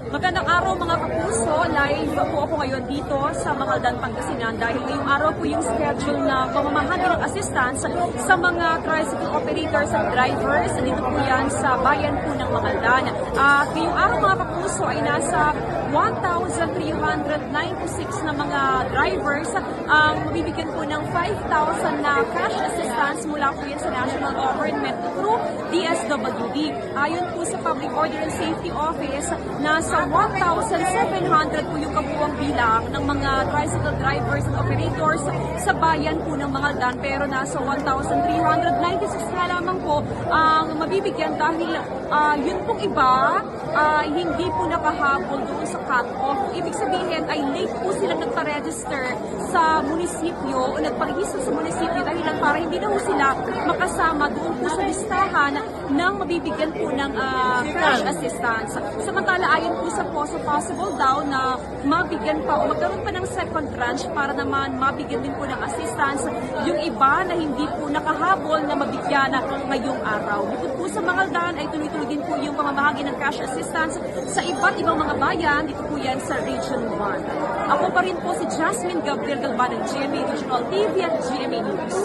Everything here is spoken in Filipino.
Magandang araw mga kapuso, live po ako ngayon dito sa Makaldan, Pangasinan dahil ngayong araw po yung schedule na pamamahagi ng assistance sa mga tricycle operators at drivers. Dito po yan sa bayan po ng Makaldan. At ngayong araw mga kapuso ay nasa 1,396 na mga drivers ang mabibigyan po ng 5,000 na cash assistance mula po yan sa national government through DSWD. Ayon po sa Public Order and Safety Office, nasa 1,700 po yung kabuuang bilang ng mga tricycle drivers and operators sa bayan po ng Makaldan, pero nasa 1,396 na lamang po ang mabibigyan dahil yun pong iba hindi po nakahabol doon sa cut-off. Ibig sabihin ay late po silang nagpa-register sa munisipyo o nagparehistro sa munisipyo dahil lang para hindi na po sila makasama doon po sa listahan ng mabibigyan po ng cash assistance. Samantala ayon po sa POSO, possible daw na mabigyan pa o magkaroon pa ng second tranche para naman mabigyan din po ng assistance yung iba na hindi po nakahabol na mabigyan ngayong araw. Bukod po sa Makaldan ay tuloy-tuloy din po yung pamamahagi ng cash assistance sa iba't ibang mga bayan. Dito po yan sa Region 1. Ako pa rin po si Jasmine Gabriel Galban ng GMA Regional TV at GMA News.